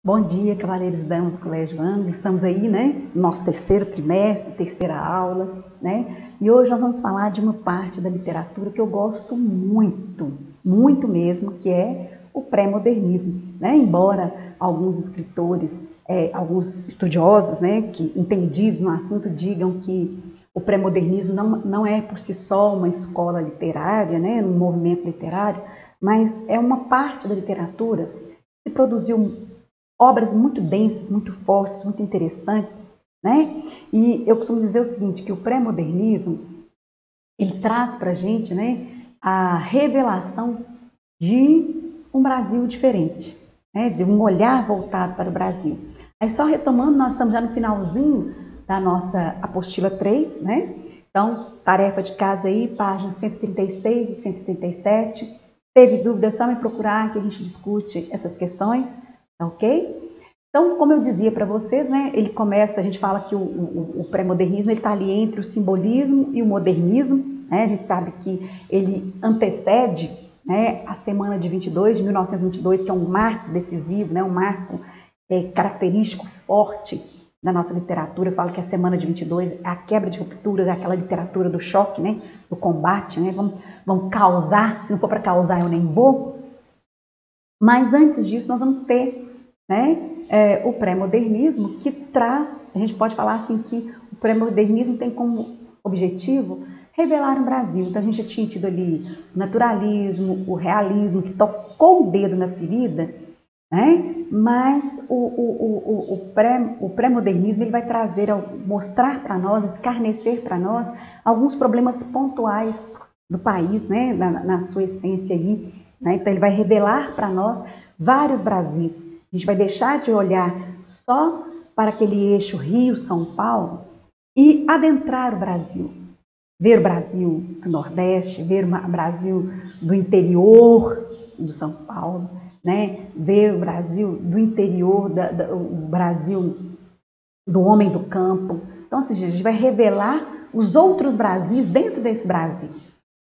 Bom dia, cavaleiros e damas do Colégio Anglo. Estamos aí, né, no nosso terceiro trimestre, terceira aula, né? E hoje nós vamos falar de uma parte da literatura que eu gosto muito, muito mesmo, que é o pré-modernismo, né? Embora alguns escritores, alguns estudiosos, né, que entendidos no assunto digam que o pré-modernismo não é por si só uma escola literária, né, um movimento literário, mas é uma parte da literatura que se produziu obras muito densas, muito fortes, muito interessantes, né? E eu costumo dizer o seguinte, que o pré-modernismo, ele traz para a gente, né, a revelação de um Brasil diferente, né, de um olhar voltado para o Brasil. Aí só retomando, nós estamos já no finalzinho da nossa apostila 3, né? Então, tarefa de casa aí, páginas 136 e 137. Teve dúvida, é só me procurar que a gente discute essas questões, tá ok? Então, como eu dizia para vocês, né, ele começa, a gente fala que o pré-modernismo está ali entre o simbolismo e o modernismo, né, a gente sabe que ele antecede, né, a Semana de 22, de 1922, que é um marco decisivo, né, um marco característico, forte da nossa literatura. Eu falo que a Semana de 22 é a quebra de rupturas, é aquela literatura do choque, né, do combate, né, vamos causar, se não for para causar eu nem vou. Mas antes disso nós vamos ter, né, o pré-modernismo, que traz, a gente pode falar assim que o pré-modernismo tem como objetivo revelar o Brasil. Então a gente já tinha tido ali o naturalismo, o realismo, que tocou o dedo na ferida, né? Mas o pré-modernismo ele vai trazer, mostrar para nós, escarnecer para nós alguns problemas pontuais do país, né? Na sua essência aí, né? Então ele vai revelar para nós vários Brasis. A gente vai deixar de olhar só para aquele eixo Rio-São Paulo e adentrar o Brasil. Ver o Brasil do Nordeste, ver o Brasil do interior do São Paulo, né? Ver o Brasil do interior, o Brasil do homem do campo. Então, assim, a gente vai revelar os outros Brasis dentro desse Brasil,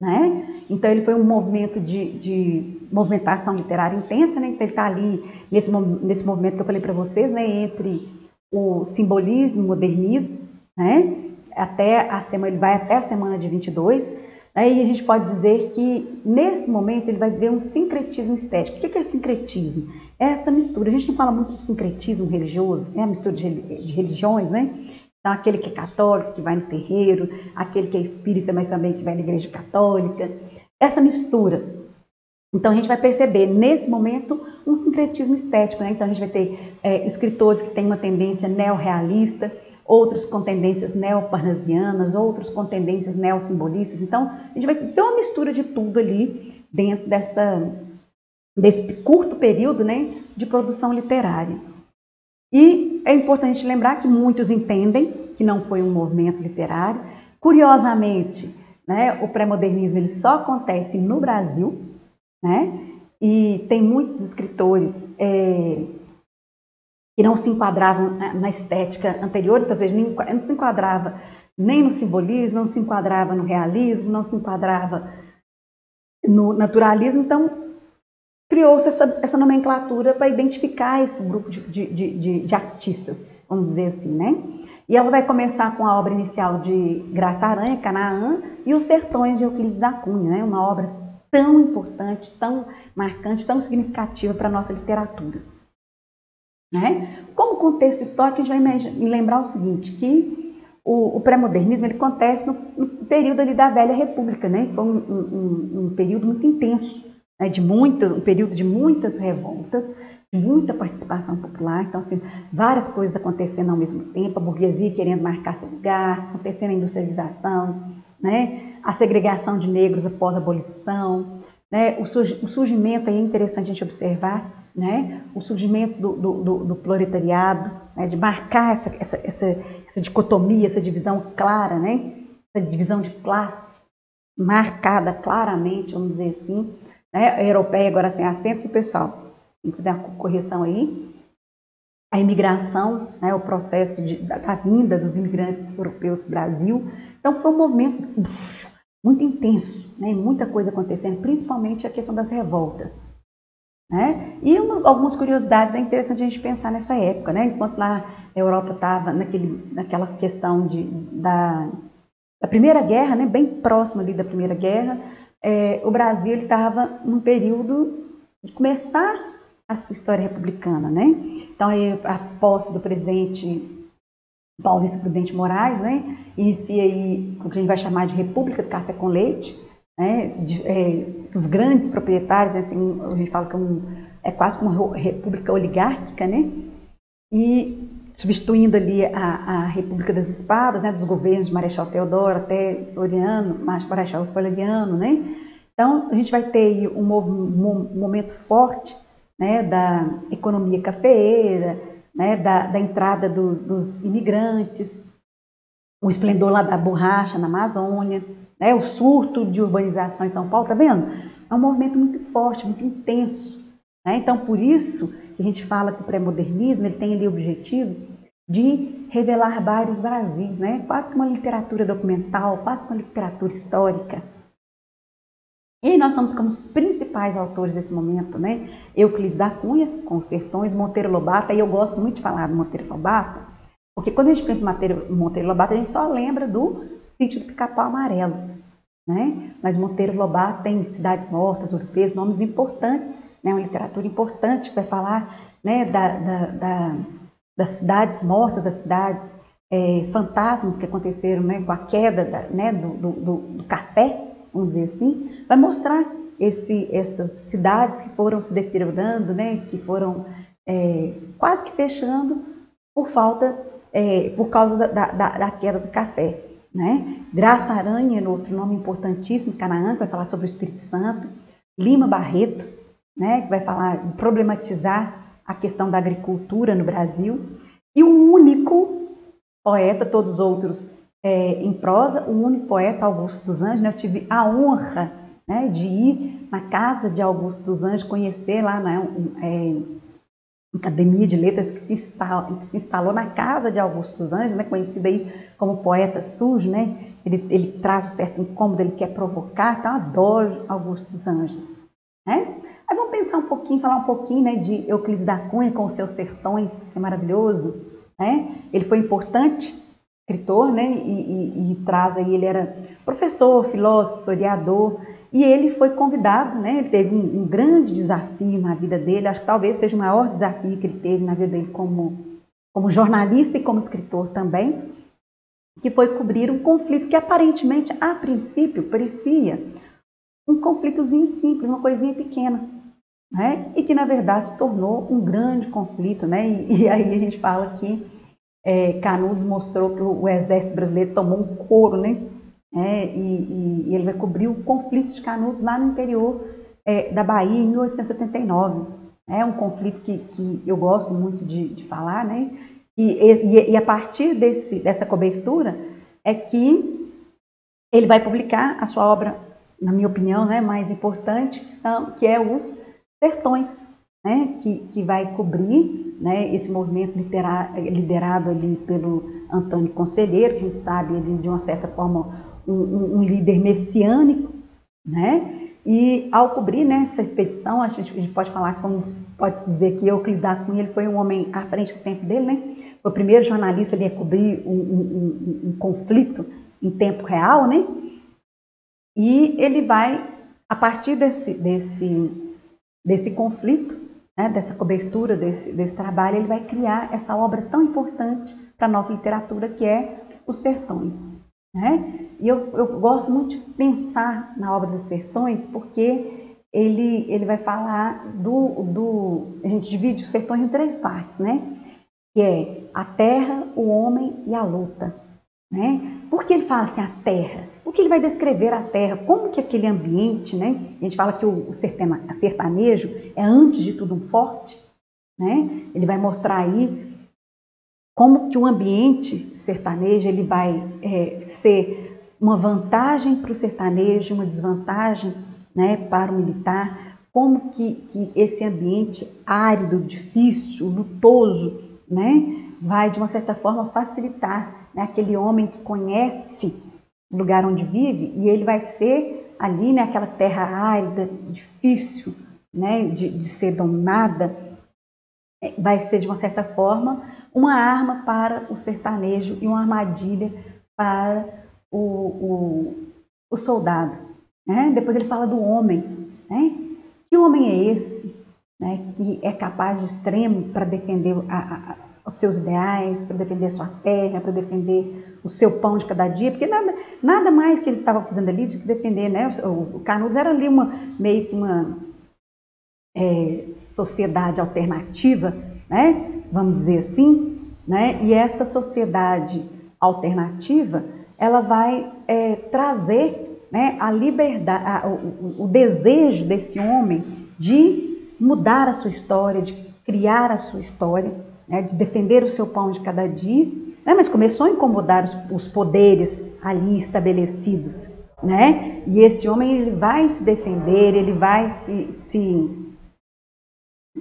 né? Então ele foi um movimento de movimentação literária intensa, né? Então ele está ali nesse movimento que eu falei para vocês, né? Entre o simbolismo e o modernismo, né? Ele vai até a Semana de 22, né? E a gente pode dizer que nesse momento ele vai ver um sincretismo estético. O que é sincretismo? É essa mistura. A gente não fala muito de sincretismo religioso, é a mistura de religiões, né? Então, aquele que é católico, que vai no terreiro, aquele que é espírita, mas também que vai na igreja católica, essa mistura. Então, a gente vai perceber, nesse momento, um sincretismo estético, né? Então, a gente vai ter escritores que têm uma tendência neorrealista, outros com tendências neoparnasianas, outros com tendências neossimbolistas. Então, a gente vai ter uma mistura de tudo ali dentro desse curto período, né, de produção literária. E é importante lembrar que muitos entendem que não foi um movimento literário. Curiosamente, né, o pré-modernismo ele só acontece no Brasil, né? E tem muitos escritores que não se enquadravam na estética anterior, então, ou seja, não se enquadrava nem no simbolismo, não se enquadrava no realismo, não se enquadrava no naturalismo. Então, criou-se essa nomenclatura para identificar esse grupo de artistas, vamos dizer assim, né? E ela vai começar com a obra inicial de Graça Aranha, Canaã, e Os Sertões de Euclides da Cunha, né? Uma obra tão importante, tão marcante, tão significativa para a nossa literatura, né? Como contexto histórico, a gente vai lembrar o seguinte, que o pré-modernismo ele acontece no período ali da Velha República, né? Foi um período muito intenso, né? Um período de muitas revoltas, de muita participação popular. Então, assim, várias coisas acontecendo ao mesmo tempo, a burguesia querendo marcar seu lugar, acontecendo a industrialização, né? A segregação de negros após a abolição, né? O surgimento, aí é interessante a gente observar, né? O surgimento do proletariado, né? De marcar essa dicotomia, essa divisão clara, né? Essa divisão de classe marcada claramente, vamos dizer assim, né? A europeia agora sem acento, pessoal, tem que fazer uma correção aí. A imigração, né? O processo da vinda dos imigrantes europeus para o Brasil. Então foi um movimento muito intenso, né? Muita coisa acontecendo, principalmente a questão das revoltas. né? E algumas curiosidades é interessante a gente pensar nessa época, né? Enquanto lá a Europa estava naquela questão da Primeira Guerra, né? Bem próximo ali da Primeira Guerra, o Brasil estava num período de começar a sua história republicana, né? Então, aí, a posse do presidente Paulista Prudente Moraes, né? Inicia aí o que a gente vai chamar de República do Café com Leite, né? Os grandes proprietários, assim, a gente fala que é quase como uma república oligárquica, né? E substituindo ali a República das Espadas, né? Dos governos de Marechal Deodoro até Floriano, Marechal Floriano, né? Então, a gente vai ter aí um momento forte, né, da economia cafeeira, né, da entrada dos imigrantes, o esplendor lá da borracha na Amazônia, né, o surto de urbanização em São Paulo, tá vendo? É um movimento muito forte, muito intenso, né? Então, por isso que a gente fala que o pré-modernismo ele tem ali o objetivo de revelar vários Brasis, né? Quase que uma literatura documental, quase que uma literatura histórica. E nós estamos como os principais autores desse momento, né? Euclides da Cunha, com os Sertões, Monteiro Lobato, e eu gosto muito de falar do Monteiro Lobato, porque quando a gente pensa em Monteiro Lobato, a gente só lembra do Sítio do Pica-Pau Amarelo, né? Mas Monteiro Lobato tem Cidades Mortas, Orfeu's, nomes importantes, né? Uma literatura importante que vai falar, né, das cidades mortas, das cidades fantasmas que aconteceram, né, com a queda né, do café, vamos dizer assim, vai mostrar essas cidades que foram se deteriorando, né, que foram quase que fechando por causa da queda do café, né? Graça Aranha, outro nome importantíssimo, Canaã, que vai falar sobre o Espírito Santo, Lima Barreto, né, que vai problematizar a questão da agricultura no Brasil, e o único poeta, todos os outros em prosa, o único poeta, Augusto dos Anjos, né? Eu tive a honra, né, de ir na casa de Augusto dos Anjos, conhecer lá na Academia de Letras que se instalou na casa de Augusto dos Anjos, né, conhecido aí como poeta sujo, né? Ele traz um certo incômodo, ele quer provocar, então eu adoro Augusto dos Anjos, né? Aí vamos pensar um pouquinho, falar um pouquinho, né, de Euclides da Cunha com os seus Sertões, que é maravilhoso, né? Ele foi importante escritor, né, e traz aí, ele era professor, filósofo, historiador, e ele foi convidado, né, ele teve um grande desafio na vida dele, acho que talvez seja o maior desafio que ele teve na vida dele como jornalista e como escritor também, que foi cobrir um conflito que aparentemente, a princípio, parecia um conflitozinho simples, uma coisinha pequena, né, e que na verdade se tornou um grande conflito, né, e aí a gente fala que Canudos mostrou que o exército brasileiro tomou um couro, né? E ele vai cobrir o conflito de Canudos lá no interior da Bahia, em 1879. É um conflito que eu gosto muito de falar, né? E a partir dessa cobertura é que ele vai publicar a sua obra, na minha opinião, né, mais importante, que é Os Sertões, né, que vai cobrir, né, esse movimento liderado ali pelo Antônio Conselheiro, que a gente sabe ele de uma certa forma um líder messiânico, né, e ao cobrir, né, essa expedição, a gente pode falar, pode dizer que Euclides da Cunha ele foi um homem à frente do tempo dele, né, foi o primeiro jornalista ali a cobrir um conflito em tempo real, né, e ele vai, a partir desse conflito, né, dessa cobertura, desse trabalho, ele vai criar essa obra tão importante para a nossa literatura, que é Os Sertões, né? E eu gosto muito de pensar na obra dos Sertões, porque ele vai falar a gente divide os sertões em 3 partes, né? Que é a terra, o homem e a luta, né? Por que ele fala assim, a terra? Porque ele vai descrever a terra, como que aquele ambiente, né? A gente fala que o sertanejo é, antes de tudo, um forte, né? Ele vai mostrar aí como que o ambiente sertanejo ele vai ser uma vantagem para o sertanejo, uma desvantagem, né, para o militar, como que esse ambiente árido, difícil, lutoso, né, vai, de uma certa forma, facilitar, né, aquele homem que conhece o lugar onde vive, e ele vai ser ali, né, aquela terra árida, difícil, né, de ser dominada, vai ser, de uma certa forma, uma arma para o sertanejo e uma armadilha para o soldado. Né? Depois ele fala do homem. Né? Que homem é esse, né, que é capaz de extremo para defender os seus ideais, para defender a sua terra, para defender o seu pão de cada dia? Porque nada mais que ele estava fazendo ali de que defender. Né? O Canudos era ali meio que uma sociedade alternativa, né? Vamos dizer assim, né? E essa sociedade alternativa, ela vai trazer, né, a liberdade, o desejo desse homem de mudar a sua história, de criar a sua história, né, de defender o seu pão de cada dia, né? Mas começou a incomodar os poderes ali estabelecidos, né? E esse homem, ele vai se defender, ele vai se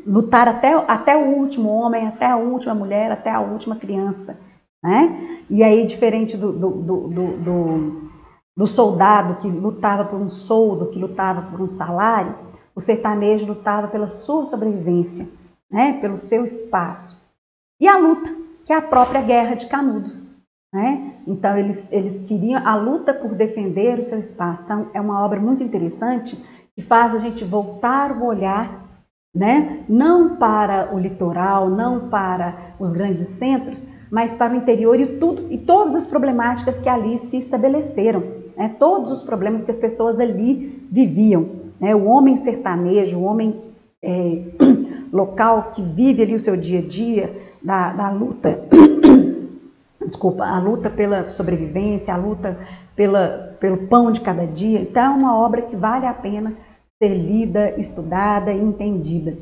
lutar até o último homem, até a última mulher, até a última criança. Né? E aí, diferente do soldado que lutava por um soldo, que lutava por um salário, o sertanejo lutava pela sua sobrevivência, né? Pelo seu espaço. E a luta, que é a própria Guerra de Canudos. Né? Então, eles queriam a luta por defender o seu espaço. Então, é uma obra muito interessante que faz a gente voltar o olhar, né? Não para o litoral, não para os grandes centros, mas para o interior e todas as problemáticas que ali se estabeleceram, né? Todos os problemas que as pessoas ali viviam. Né? O homem sertanejo, o homem local que vive ali o seu dia a dia, da luta, desculpa, a luta pela sobrevivência, a luta pelo pão de cada dia. Então, é uma obra que vale a pena ser lida, estudada e entendida.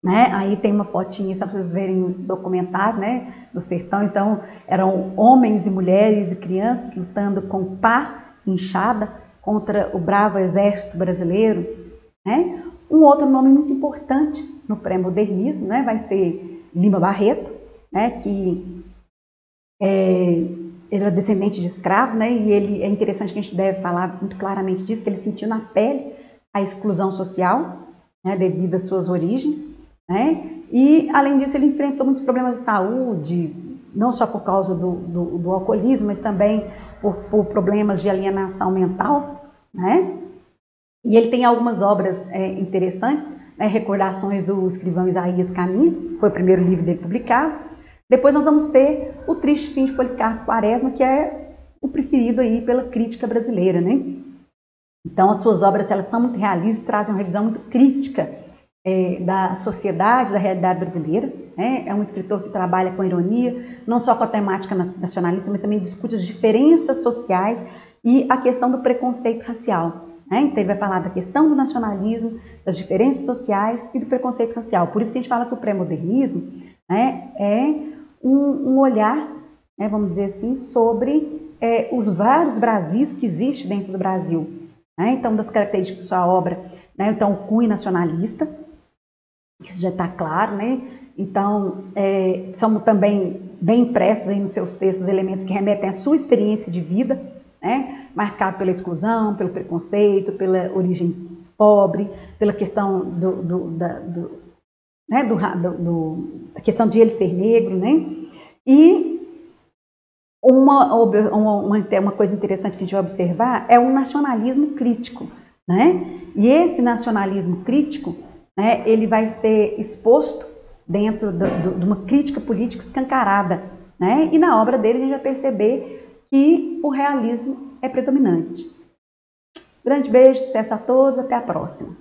Né? Aí tem uma fotinha, só para vocês verem o documentário, né, do sertão. Então, eram homens e mulheres e crianças lutando com pá, enxada, contra o bravo exército brasileiro. Né? Um outro nome muito importante no pré-modernismo, né, vai ser Lima Barreto, né, que ele era descendente de escravo, né, e ele, é interessante que a gente deve falar muito claramente disso, que ele sentiu na pele a exclusão social, né, devido às suas origens, né? E, além disso, ele enfrentou muitos problemas de saúde, não só por causa do alcoolismo, mas também por problemas de alienação mental, né? E ele tem algumas obras interessantes, né? Recordações do escrivão Isaías Caminha, foi o primeiro livro dele publicado. Depois nós vamos ter O Triste Fim de Policarpo Quaresma, que é o preferido aí pela crítica brasileira, né? Então, as suas obras, elas são muito realistas, trazem uma revisão muito crítica da sociedade, da realidade brasileira. Né? É um escritor que trabalha com ironia, não só com a temática nacionalista, mas também discute as diferenças sociais e a questão do preconceito racial. Né? Então, ele vai falar da questão do nacionalismo, das diferenças sociais e do preconceito racial. Por isso que a gente fala que o pré-modernismo, né, é um olhar, né, vamos dizer assim, sobre os vários Brasis que existem dentro do Brasil. Né? Então, das características da sua obra, né? Então, o cunho nacionalista, que isso já está claro, né? Então, são também bem impressos aí nos seus textos elementos que remetem à sua experiência de vida, né? Marcado pela exclusão, pelo preconceito, pela origem pobre, pela questão a questão de ele ser negro, né? E uma coisa interessante que a gente vai observar é o nacionalismo crítico, né? E esse nacionalismo crítico, né, ele vai ser exposto dentro de uma crítica política escancarada, né? E na obra dele a gente vai perceber que o realismo é predominante. Grande beijo, sucesso a todos, até a próxima.